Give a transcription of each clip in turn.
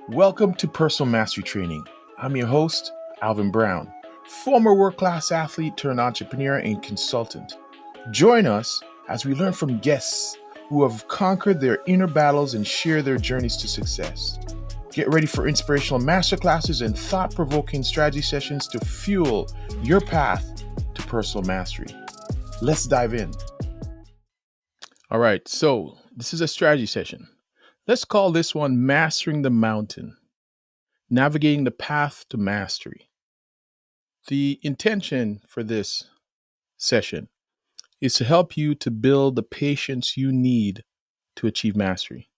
Welcome to Personal Mastery Training. I'm your host, Alvin Brown, former world-class athlete turned entrepreneur and consultant. Join us as we learn from guests who have conquered their inner battles and share their journeys to success. Get ready for inspirational masterclasses and thought-provoking strategy sessions to fuel your path to personal mastery. Let's dive in. All right, so this is a strategy session. Let's call this one Mastering the Mountain, Navigating the Path to Mastery. The intention for this session is to help you to build the patience you need to achieve mastery.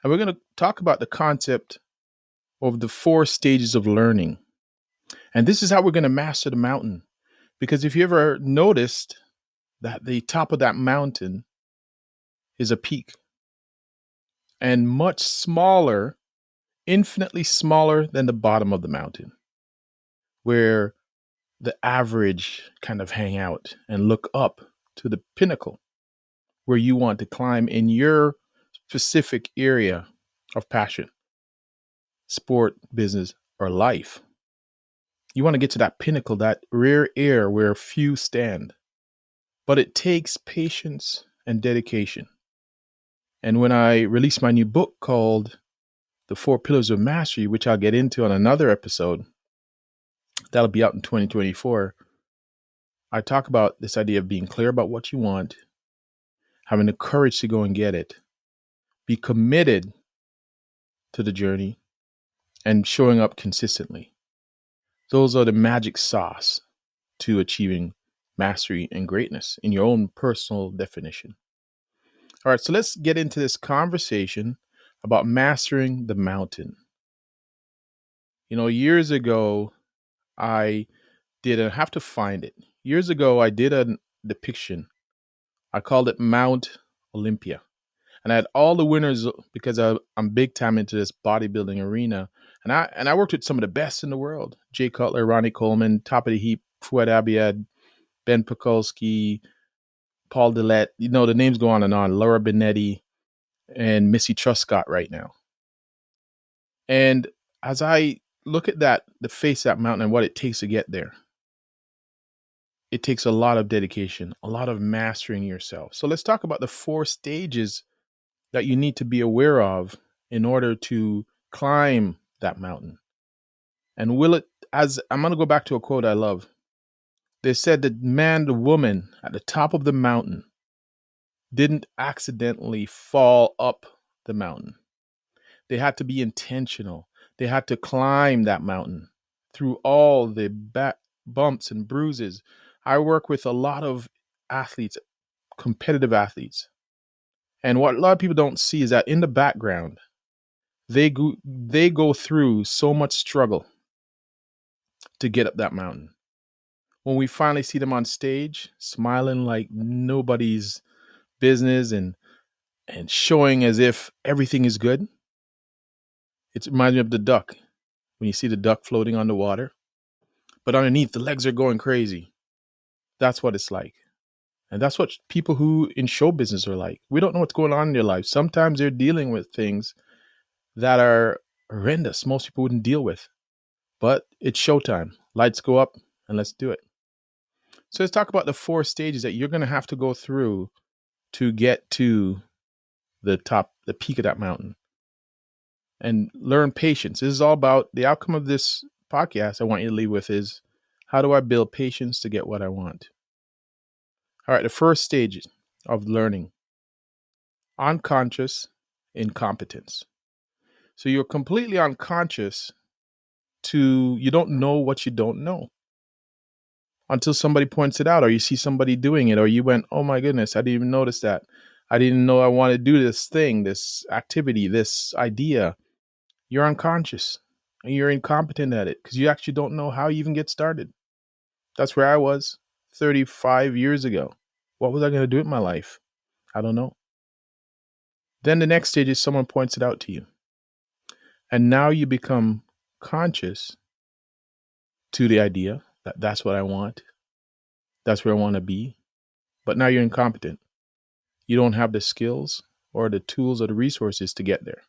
And we're going to talk about the concept of the 4 stages of learning. And this is how we're going to master the mountain. Because if you ever noticed that the top of that mountain is a peak and much smaller, infinitely smaller than the bottom of the mountain, where the average kind of hang out and look up to the pinnacle where you want to climb in your specific area of passion, sport, business, or life. You want to get to that pinnacle, that rare air where few stand. But it takes patience and dedication. And when I release my new book called The 4 Pillars of Mastery, which I'll get into on another episode, that'll be out in 2024, I talk about this idea of being clear about what you want, having the courage to go and get it, be committed to the journey, and showing up consistently. Those are the magic sauce to achieving mastery and greatness in your own personal definition. All right, so let's get into this conversation about mastering the mountain. Years ago, I have to find it. Years ago, I did a depiction. I called it Mount Olympia. And I had all the winners because I'm big time into this bodybuilding arena. And I worked with some of the best in the world. Jay Cutler, Ronnie Coleman, top of the heap, Fouad Abiad, Ben Pekulski, Paul Dillette. The names go on and on. Laura Benetti and Missy Truscott right now. And as I look at the face of that mountain and what it takes to get there, it takes a lot of dedication, a lot of mastering yourself. So let's talk about the 4 stages that you need to be aware of in order to climb that mountain. And I'm going to go back to a quote I love. They said that the woman at the top of the mountain didn't accidentally fall up the mountain. They had to be intentional. They had to climb that mountain through all the bumps and bruises. I work with a lot of athletes, competitive athletes. And what a lot of people don't see is that in the background, they go through so much struggle to get up that mountain. When we finally see them on stage, smiling like nobody's business and showing as if everything is good, it reminds me of the duck. When you see the duck floating on the water, but underneath the legs are going crazy. That's what it's like. And that's what people who in show business are like. We don't know what's going on in their life. Sometimes they're dealing with things that are horrendous, most people wouldn't deal with. But it's showtime. Lights go up and let's do it. So let's talk about the 4 stages that you're going to have to go through to get to the peak of that mountain. And learn patience. This is all about the outcome of this podcast. I want you to leave with is, how do I build patience to get what I want? All right, the first stage of learning, unconscious incompetence. So you're completely unconscious you don't know what you don't know until somebody points it out, or you see somebody doing it, or you went, oh my goodness, I didn't even notice that. I didn't know I wanted to do this thing, this activity, this idea. You're unconscious and you're incompetent at it because you actually don't know how you even get started. That's where I was 35 years ago. What was I going to do with my life? I don't know. Then the next stage is someone points it out to you. And now you become conscious to the idea that that's what I want. That's where I want to be. But now you're incompetent. You don't have the skills or the tools or the resources to get there.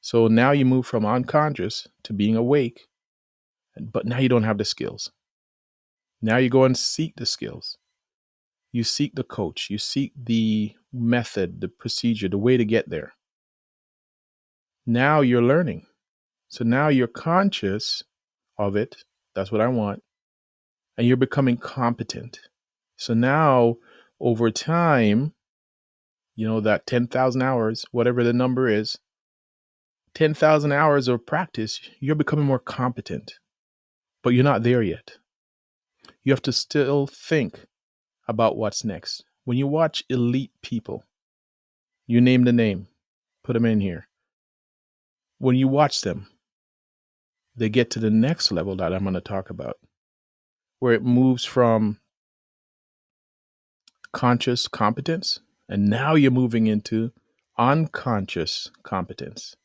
So now you move from unconscious to being awake, but now you don't have the skills. Now you go and seek the skills. You seek the coach, you seek the method, the procedure, the way to get there. Now you're learning. So now you're conscious of it. That's what I want. And you're becoming competent. So now over time, that 10,000 hours, whatever the number is, 10,000 hours of practice, you're becoming more competent, but you're not there yet. You have to still think about what's next. When you watch elite people, you name the name, put them in here. When you watch them, they get to the next level that I'm going to talk about, where it moves from conscious competence, and now you're moving into unconscious competence.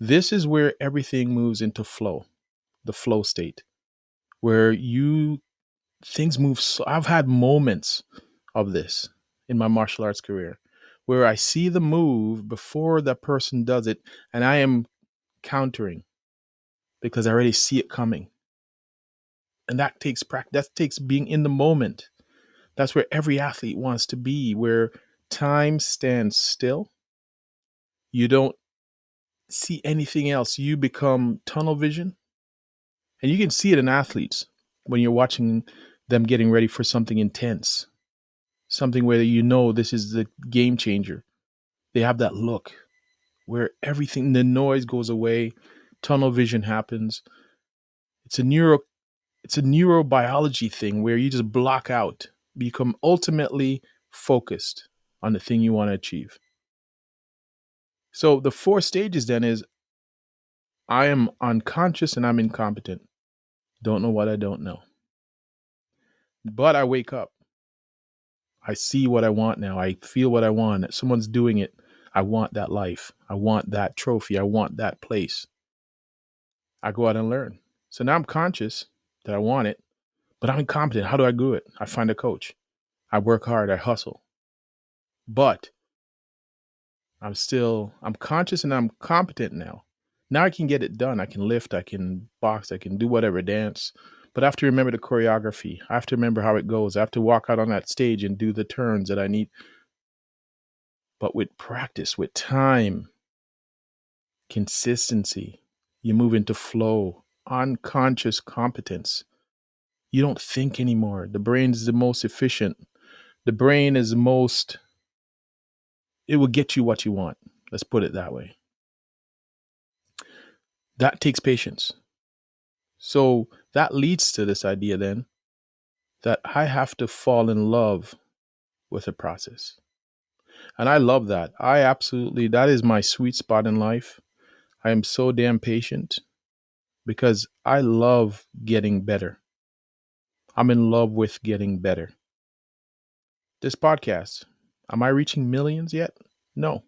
This is where everything moves into flow, the flow state, where things move. So I've had moments of this in my martial arts career where I see the move before that person does it, and I am countering because I already see it coming. And that takes practice. That takes being in the moment. That's where every athlete wants to be, where time stands still. You don't see anything else. You become tunnel vision. And you can see it in athletes when you're watching them getting ready for something intense, something where this is the game changer. They have that look where everything, the noise goes away, tunnel vision happens. It's a neurobiology thing where you just block out, become ultimately focused on the thing you want to achieve. So the 4 stages then is I am unconscious and I'm incompetent. Don't know what I don't know. But I wake up. I see what I want now. I feel what I want. Someone's doing it. I want that life. I want that trophy. I want that place. I go out and learn. So now I'm conscious that I want it, but I'm incompetent. How do I do it? I find a coach. I work hard. I hustle. But I'm conscious and I'm competent now. Now I can get it done. I can lift, I can box, I can do whatever, dance. But I have to remember the choreography. I have to remember how it goes. I have to walk out on that stage and do the turns that I need. But with practice, with time, consistency, you move into flow, unconscious competence. You don't think anymore. The brain is the most efficient. The brain is it will get you what you want. Let's put it that way. That takes patience. So that leads to this idea then that I have to fall in love with the process. And I love that. That is my sweet spot in life. I am so damn patient because I love getting better. I'm in love with getting better. This podcast, am I reaching millions yet? No.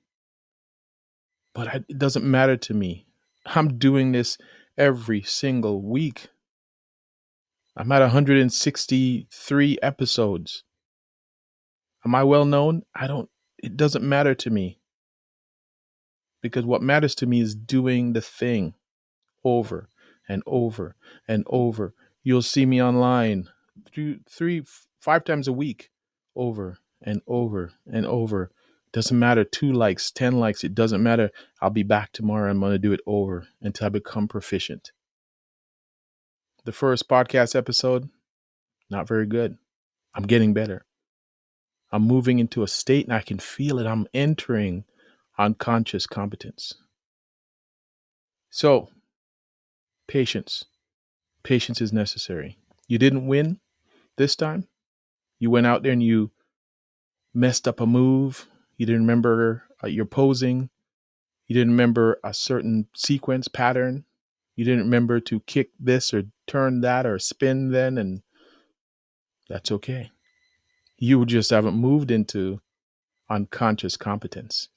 But it doesn't matter to me. I'm doing this every single week. I'm at 163 episodes. Am I well known? It doesn't matter to me. Because what matters to me is doing the thing over and over and over. You'll see me online 5 times a week, over and over and over. Doesn't matter, 2 likes, 10 likes, it doesn't matter. I'll be back tomorrow. I'm going to do it over until I become proficient. The first podcast episode, not very good. I'm getting better. I'm moving into a state and I can feel it. I'm entering unconscious competence. So, patience. Patience is necessary. You didn't win this time. You went out there and you messed up a move. You didn't remember your posing. You didn't remember a certain sequence pattern. You didn't remember to kick this or turn that or spin then, and that's okay. You just haven't moved into unconscious competence.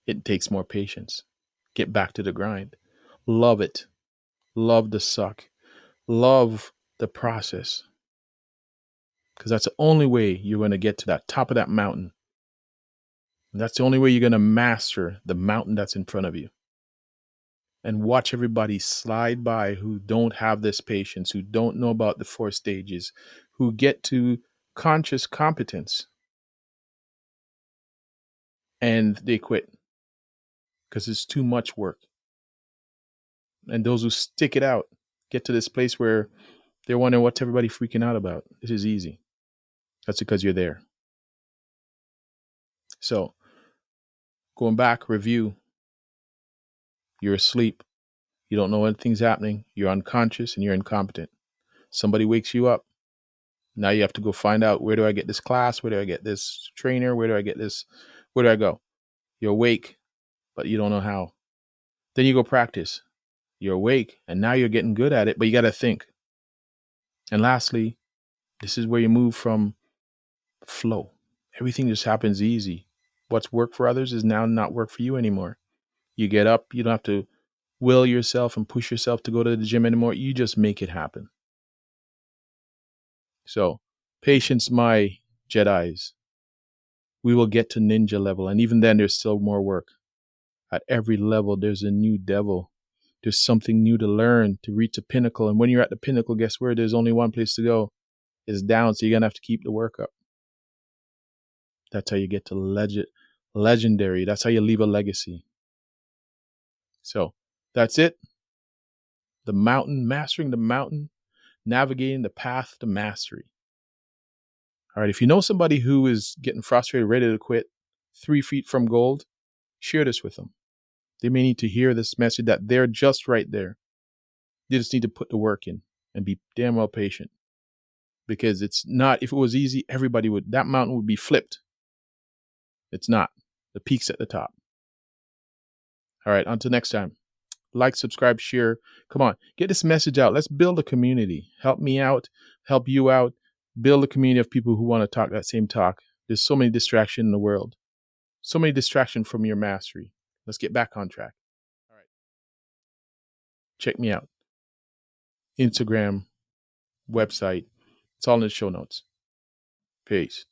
It takes more patience. Get back to the grind. Love it. Love the suck. Love the process. Because that's the only way you're going to get to that top of that mountain. And that's the only way you're going to master the mountain that's in front of you. and watch everybody slide by who don't have this patience, who don't know about the 4 stages, who get to conscious competence and they quit because it's too much work. And those who stick it out get to this place where they're wondering what's everybody freaking out about. This is easy. That's because you're there. So, going back, review. You're asleep. You don't know anything's happening. You're unconscious and you're incompetent. Somebody wakes you up. Now you have to go find out, where do I get this class? Where do I get this trainer? Where do I get this? Where do I go? You're awake, but you don't know how. Then you go practice. You're awake and now you're getting good at it, but you got to think. And lastly, this is where you move from flow. Everything just happens easy. What's worked for others is now not work for you anymore. You get up, you don't have to will yourself and push yourself to go to the gym anymore. You just make it happen. So, patience, my Jedis. We will get to ninja level. And even then, there's still more work. At every level, there's a new devil. There's something new to learn to reach a pinnacle. And when you're at the pinnacle, guess where? There's only one place to go. It's down. So you're going to have to keep the work up. That's how you get to legendary. That's how you leave a legacy. So that's it. The mountain, mastering the mountain, navigating the path to mastery. All right. If you know somebody who is getting frustrated, ready to quit, 3 feet from gold, share this with them. They may need to hear this message that they're just right there. They just need to put the work in and be damn well patient. Because it's not, if it was easy, that mountain would be flipped. It's not. The peak's at the top. All right. Until next time. Like, subscribe, share. Come on, get this message out. Let's build a community. Help me out, help you out. Build a community of people who want to talk that same talk. There's so many distractions in the world. So many distractions from your mastery. Let's get back on track. All right. Check me out. Instagram, website. It's all in the show notes. Peace.